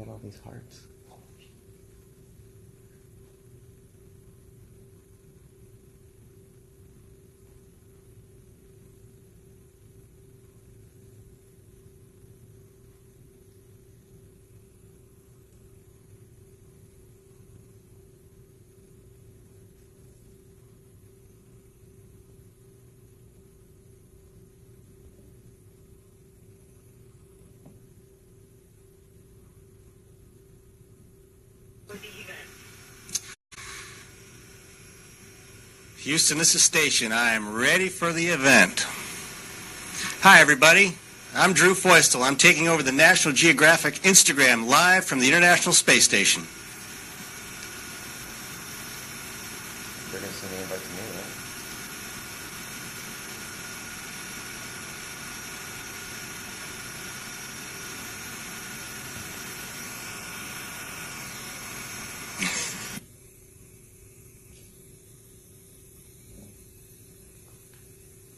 got all these hearts. Houston, this is Station. I am ready for the event. Hi, everybody. I'm Drew Feustel. I'm taking over the National Geographic Instagram live from the International Space Station. They're going to send an invite to me, right?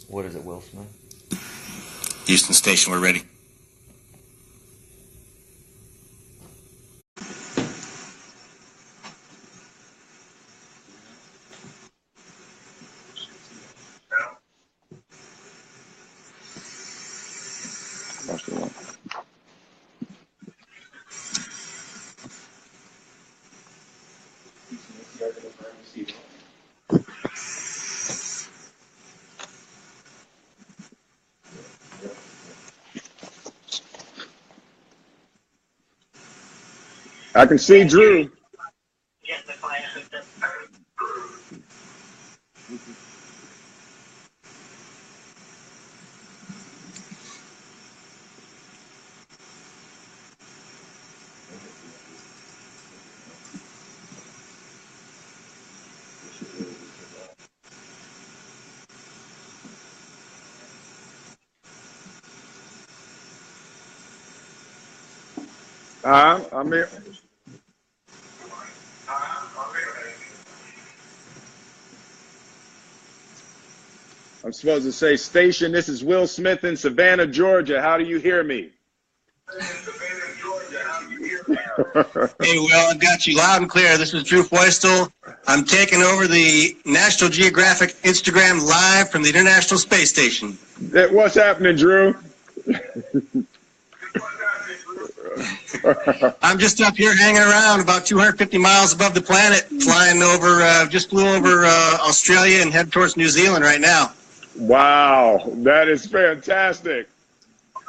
What is it, Will Smith? Houston Station, we're ready. I can see Drew. I'm here. I'm supposed to say, Station, this is Will Smith in Savannah, Georgia. How do you hear me? Hey, Will, I've got you loud and clear. This is Drew Feustel. I'm taking over the National Geographic Instagram live from the International Space Station. What's happening, Drew? I'm just up here hanging around about 250 miles above the planet, flying over, just flew over Australia and head towards New Zealand right now. Wow, that is fantastic.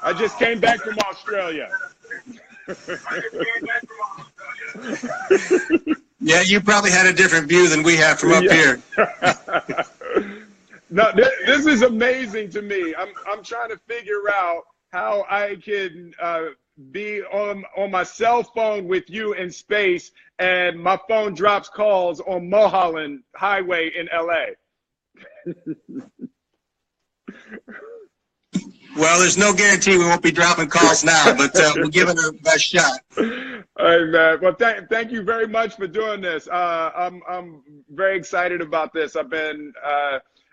I just came back from Australia. Yeah, you probably had a different view than we have from up here. No, this is amazing to me. I'm trying to figure out how I can be on my cell phone with you in space, and my phone drops calls on Mulholland Highway in LA. Well, there's no guarantee we won't be dropping calls now, but we'll give it our best shot. Hey, man. Well, thank you very much for doing this. I'm very excited about this. I've been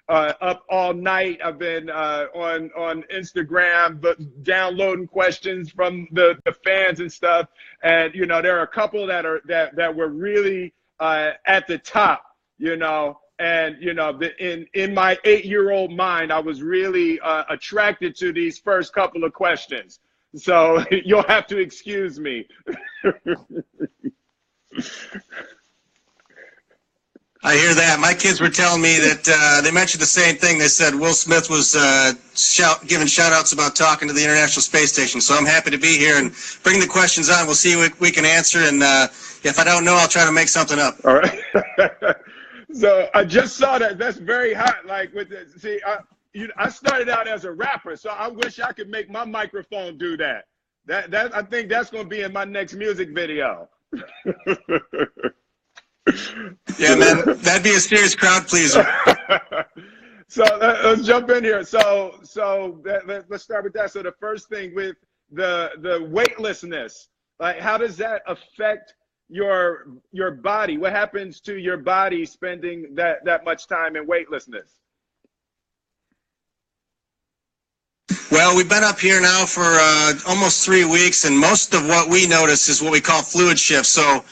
up all night. I've been on Instagram, but downloading questions from the fans and stuff. And you know, there are a couple that were really at the top. You know. And, you know, in my 8-year-old mind, I was really attracted to these first couple of questions. So you'll have to excuse me. I hear that. My kids were telling me that they mentioned the same thing. They said Will Smith was giving shout-outs about talking to the International Space Station. So I'm happy to be here and bring the questions on. We'll see what we can answer. And if I don't know, I'll try to make something up. All right. So I just saw that. That's very hot. Like with the, see, I started out as a rapper, so I wish I could make my microphone do that. That I think that's going to be in my next music video. Yeah, man, that'd be a serious crowd pleaser. So let's jump in here. So let's start with that. So the first thing with the weightlessness, like how does that affect your body? What happens to your body spending that much time in weightlessness? Well, we've been up here now for almost 3 weeks, and most of what we notice is what we call fluid shift. So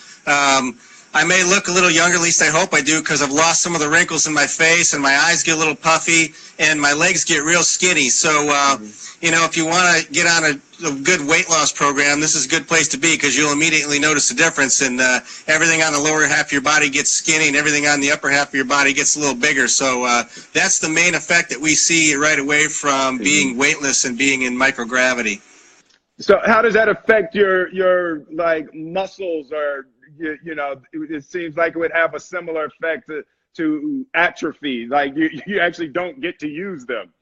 I may look a little younger, at least I hope I do, because I've lost some of the wrinkles in my face, and my eyes get a little puffy, and my legs get real skinny. So, you know, if you want to get on a good weight loss program, this is a good place to be, because you'll immediately notice a difference, and everything on the lower half of your body gets skinny, and everything on the upper half of your body gets a little bigger. So that's the main effect that we see right away from being weightless and being in microgravity. So how does that affect your like muscles, or you know, it seems like it would have a similar effect to atrophy, like you actually don't get to use them.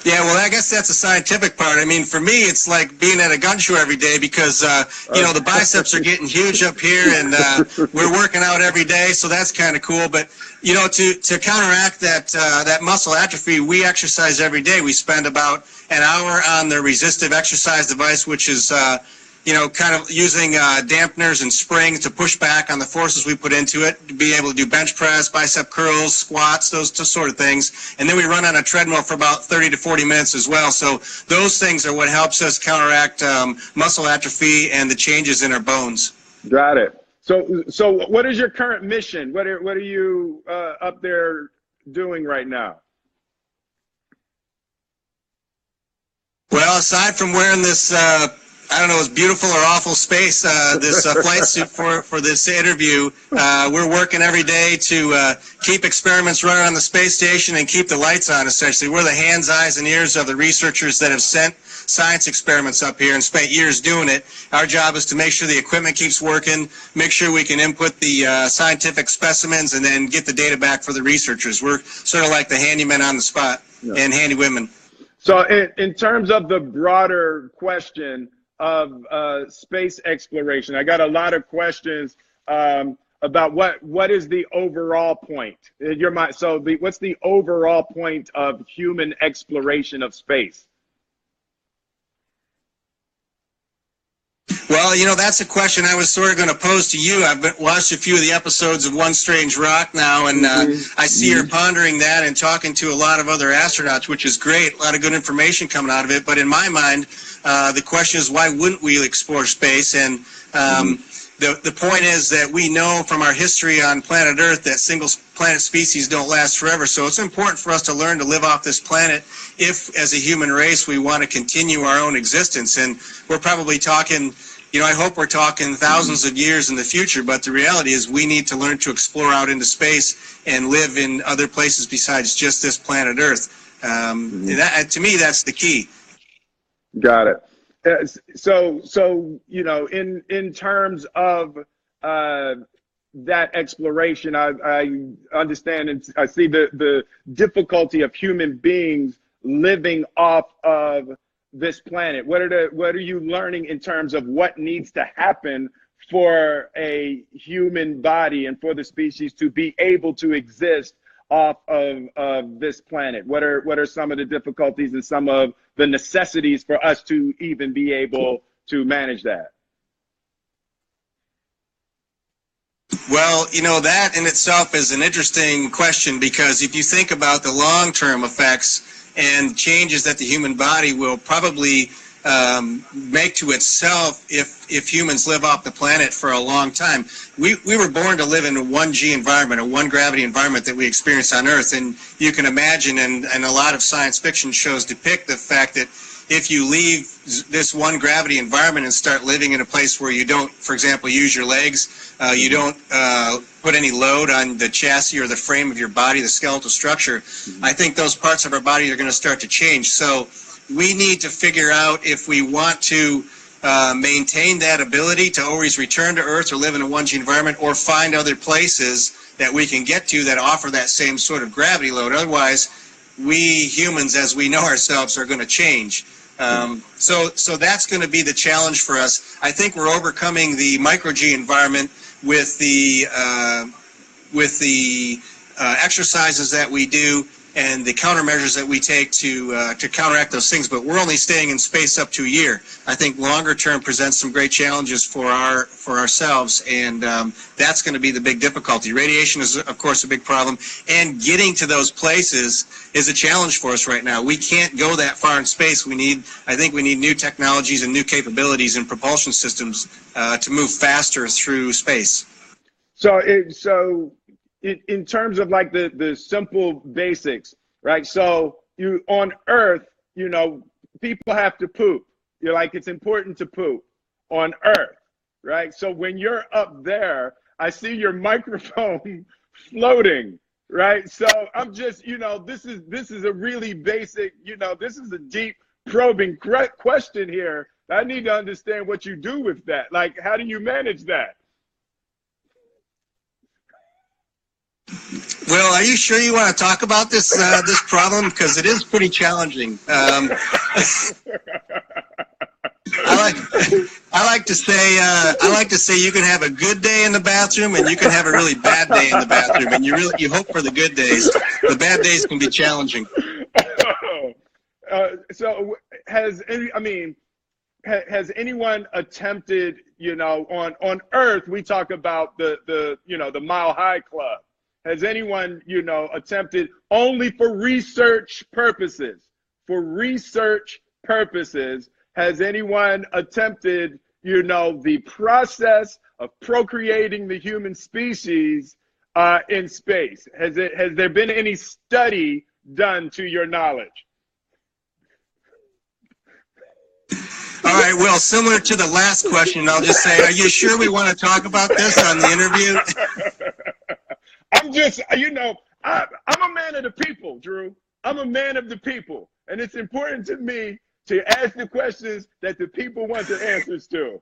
Yeah, well, I guess that's a scientific part. I mean, for me, it's like being at a gun show every day, because, you know, the biceps are getting huge up here, and we're working out every day, so that's kind of cool. But, you know, to counteract that muscle atrophy, we exercise every day. We spend about an hour on the resistive exercise device, which is, you know, kind of using dampeners and springs to push back on the forces we put into it, to be able to do bench press, bicep curls, squats, those sort of things. And then we run on a treadmill for about 30 to 40 minutes as well. So those things are what helps us counteract muscle atrophy and the changes in our bones. Got it. So what is your current mission? What are you up there doing right now? Well, aside from wearing this I don't know, it's beautiful or awful space, this flight suit for this interview. We're working every day to keep experiments running on the space station and keep the lights on, essentially. We're the hands, eyes, and ears of the researchers that have sent science experiments up here and spent years doing it. Our job is to make sure the equipment keeps working, make sure we can input the scientific specimens, and then get the data back for the researchers. We're sort of like the handymen on the spot, and handy women. So in terms of the broader question of space exploration, I got a lot of questions about what is the overall point. What's the overall point of human exploration of space? Well, you know, that's a question I was sort of going to pose to you. I've watched a few of the episodes of One Strange Rock now, and I see you're pondering that and talking to a lot of other astronauts, which is great. A lot of good information coming out of it. But in my mind, the question is, why wouldn't we explore space? And the point is that we know from our history on planet Earth that single planet species don't last forever. So it's important for us to learn to live off this planet if, as a human race, we want to continue our own existence. And we're probably talking, you know, I hope we're talking thousands of years in the future, but the reality is we need to learn to explore out into space and live in other places besides just this planet Earth. To me, that's the key. Got it. So you know, in terms of that exploration, I understand and I see the difficulty of human beings living off of this planet. What are you learning in terms of what needs to happen for a human body and for the species to be able to exist off of this planet? What are some of the difficulties and some of the necessities for us to even be able to manage that? Well, you know, that in itself is an interesting question, because if you think about the long-term effects and changes that the human body will probably make to itself if humans live off the planet for a long time. We were born to live in a 1G environment, a 1-gravity environment that we experience on Earth. And you can imagine, and a lot of science fiction shows depict the fact that if you leave this 1-gravity environment and start living in a place where you don't, for example, use your legs, you don't put any load on the chassis or the frame of your body, the skeletal structure, I think those parts of our body are going to start to change. So we need to figure out if we want to maintain that ability to always return to Earth or live in a 1G environment, or find other places that we can get to that offer that same sort of gravity load. Otherwise, we humans, as we know ourselves, are going to change. So that's going to be the challenge for us. I think we're overcoming the micro-G environment with the exercises that we do, and the countermeasures that we take to counteract those things. But we're only staying in space up to a year. I think longer term presents some great challenges for ourselves, and that's going to be the big difficulty. Radiation is, of course, a big problem, and getting to those places is a challenge for us right now. We can't go that far in space. I think we need new technologies and new capabilities in propulsion systems to move faster through space. So in terms of like the simple basics, right? So you on Earth, you know, people have to poop. You're like, it's important to poop on Earth, right? So when you're up there, I see your microphone floating, right? So I'm just, you know, this is a really basic, you know, this is a deep probing question here. I need to understand what you do with that. Like, how do you manage that? Well, are you sure you want to talk about this this problem? Because it is pretty challenging. I like to say you can have a good day in the bathroom and you can have a really bad day in the bathroom, and you hope for the good days. The bad days can be challenging. So has anyone attempted, you know, on Earth we talk about the you know, the Mile High Club. Has anyone, you know, attempted only for research purposes? For research purposes, has anyone attempted, you know, the process of procreating the human species in space? Has there been any study done to your knowledge? All right, well, similar to the last question, I'll just say, are you sure we want to talk about this on the interview? I'm just, you know, I'm a man of the people, Drew. I'm a man of the people. And it's important to me to ask the questions that the people want the answers to.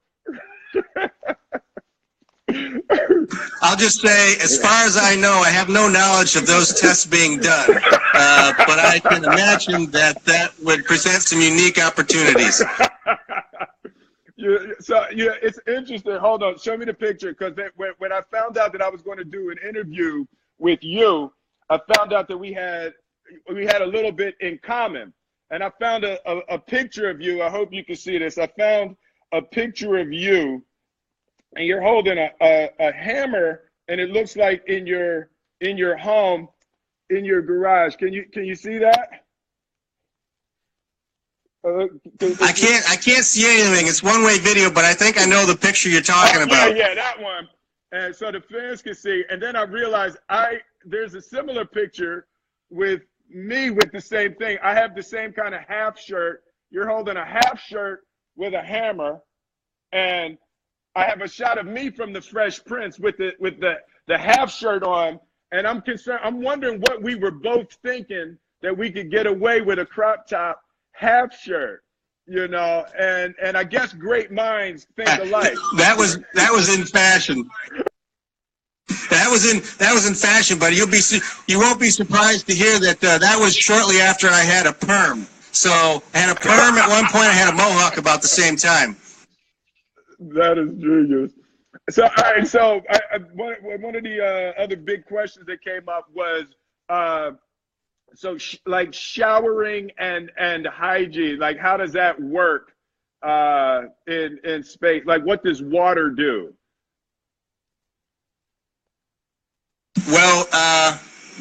I'll just say, as far as I know, I have no knowledge of those tests being done. But I can imagine that would present some unique opportunities. It's interesting. Hold on, show me the picture, because when I found out that I was going to do an interview with you, I found out that we had a little bit in common, and I found a picture of you. I hope you can see this. I found a picture of you, and you're holding a hammer, and it looks like in your home, in your garage. Can you see that? I can't see anything. It's one-way video, but I think I know the picture you're talking about. Yeah, that one. And so the fans can see. And then I realized there's a similar picture with me with the same thing. I have the same kind of half shirt. You're holding a half shirt with a hammer, and I have a shot of me from the Fresh Prince with the half shirt on. And I'm concerned. I'm wondering what we were both thinking, that we could get away with a crop top half shirt, you know, and I guess great minds think alike. That was in fashion. That was in fashion, but you won't be surprised to hear that that was shortly after I had a perm. So I had a perm at one point. I had a mohawk about the same time. That is genius. So all right, so one of the other big questions that came up was so like showering and hygiene, like how does that work in space? Like what does water do? Well,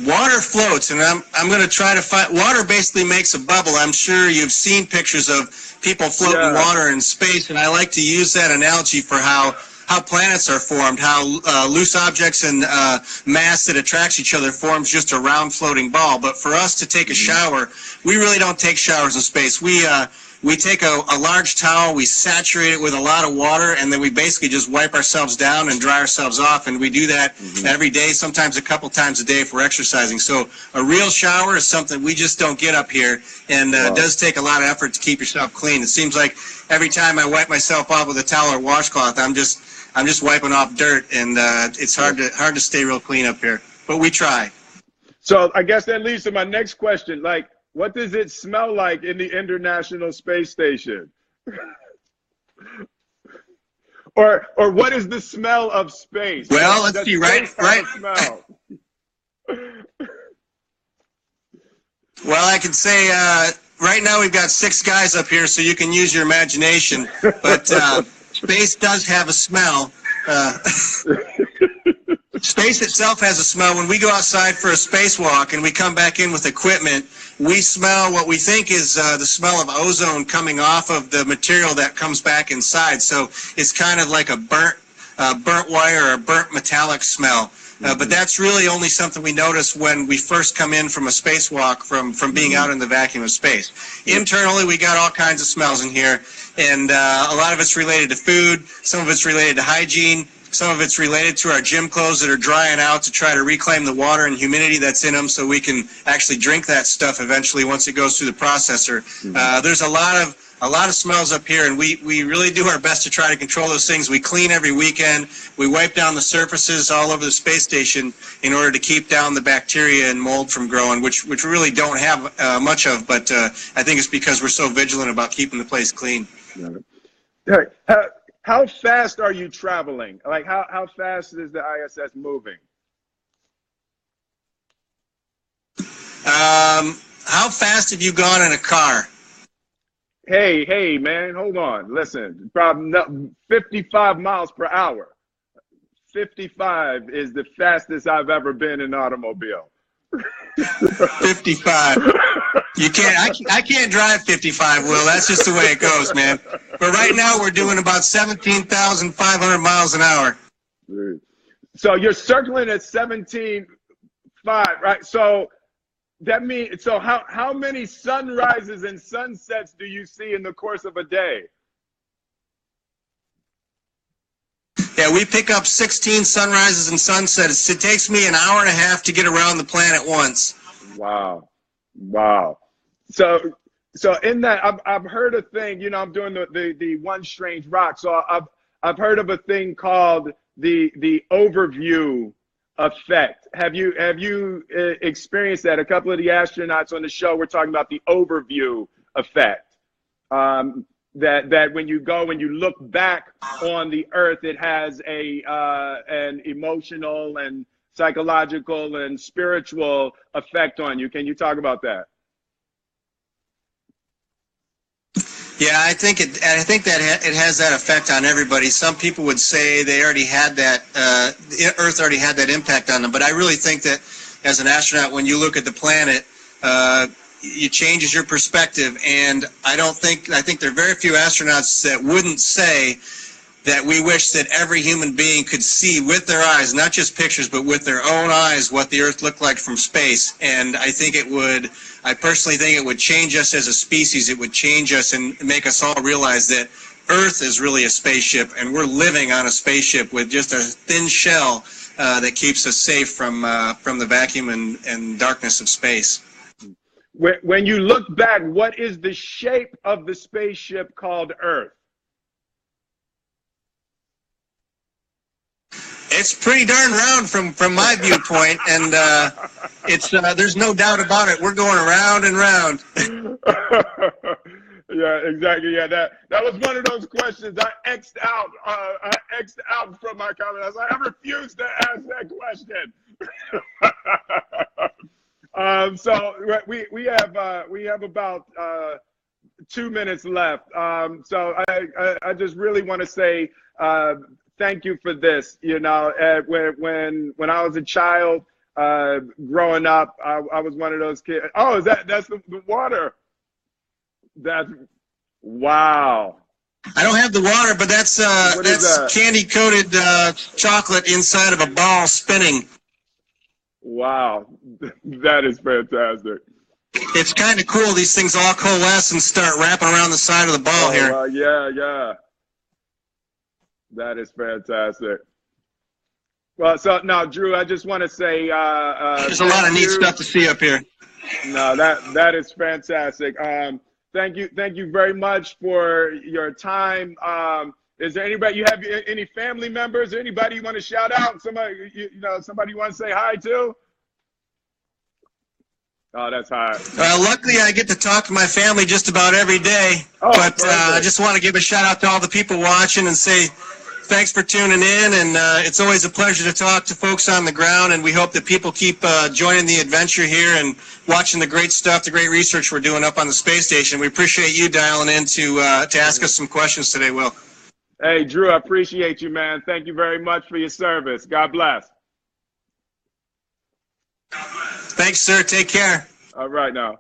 water floats, and I'm going to try to find. Water basically makes a bubble. I'm sure you've seen pictures of people floating in water in space, and I like to use that analogy for how planets are formed, how loose objects and mass that attracts each other forms just a round floating ball. But for us to take a shower, we really don't take showers in space. We take a large towel, we saturate it with a lot of water, and then we basically just wipe ourselves down and dry ourselves off. And we do that every day, sometimes a couple times a day if we're exercising. So a real shower is something we just don't get up here, and it does take a lot of effort to keep yourself clean. It seems like every time I wipe myself off with a towel or washcloth, I'm just wiping off dirt, and it's hard to stay real clean up here, but we try. So I guess that leads to my next question. Like, what does it smell like in the International Space Station? or what is the smell of space? Well, let's see, right. Well, I can say right now we've got 6 guys up here, so you can use your imagination. But space does have a smell. Space itself has a smell. When we go outside for a spacewalk and we come back in with equipment, we smell what we think is the smell of ozone coming off of the material that comes back inside. So it's kind of like a burnt wire or a burnt metallic smell. But that's really only something we notice when we first come in from a spacewalk from being out in the vacuum of space. Internally, we got all kinds of smells in here, and a lot of it's related to food, some of it's related to hygiene, some of it's related to our gym clothes that are drying out to try to reclaim the water and humidity that's in them so we can actually drink that stuff eventually once it goes through the processor. There's a lot of smells up here, and we really do our best to try to control those things. We clean every weekend. We wipe down the surfaces all over the space station in order to keep down the bacteria and mold from growing, which we really don't have much of, but I think it's because we're so vigilant about keeping the place clean. How fast are you traveling? Like, how fast is the ISS moving? How fast have you gone in a car? Hey, man, hold on. Listen, probably 55 miles per hour. 55 is the fastest I've ever been in an automobile. 55. You can't. I can't drive 55, Will. That's just the way it goes, man. But right now we're doing about 17,500 miles an hour. So you're circling at 17.5, right? So that means, so how many sunrises and sunsets do you see in the course of a day? Yeah, we pick up 16 sunrises and sunsets. It takes me an hour and a half to get around the planet once. Wow. So in that, I've heard a thing. You know, I'm doing the One Strange Rock. So I've heard of a thing called the overview effect. Have you experienced that? A couple of the astronauts on the show were talking about the overview effect. That when you go and you look back on the Earth, it has an emotional and psychological and spiritual effect on you. Can you talk about that? Yeah, I think that it has that effect on everybody. Some people would say they already had that, Earth already had that impact on them. But I really think that as an astronaut, when you look at the planet, it changes your perspective. And I think there are very few astronauts that wouldn't say that we wish that every human being could see with their eyes, not just pictures, but with their own eyes, what the Earth looked like from space. And I personally think it would change us as a species. It would change us and make us all realize that Earth is really a spaceship, and we're living on a spaceship with just a thin shell that keeps us safe from the vacuum and darkness of space. When you look back, what is the shape of the spaceship called Earth? It's pretty darn round from my viewpoint, and there's no doubt about it. We're going round and round. Yeah, exactly. Yeah, that was one of those questions I X'd out. I X'd out from my comment. I was like, I refuse to ask that question. So we have about 2 minutes left. So I just really want to say thank you for this. You know, when I was a child growing up, I was one of those kids. Oh, that's the water. Wow. I don't have the water, but that's candy coated chocolate inside of a ball spinning. Wow, that is fantastic. It's kind of cool. These things all coalesce and start wrapping around the side of the ball here. Yeah. That is fantastic. Well, so now, Drew, I just want to say there's a lot of neat stuff to see up here. No, that is fantastic. Thank you very much for your time. Is there anybody, you have any family members, or anybody you want to shout out? Somebody, somebody you want to say hi to? Oh, that's hot. Luckily, I get to talk to my family just about every day. Oh, but I just want to give a shout out to all the people watching and say thanks for tuning in, and it's always a pleasure to talk to folks on the ground, and we hope that people keep joining the adventure here and watching the great stuff, the great research we're doing up on the space station. We appreciate you dialing in to ask us some questions today, Will. Hey, Drew, I appreciate you, man. Thank you very much for your service. God bless. Thanks, sir. Take care. All right now.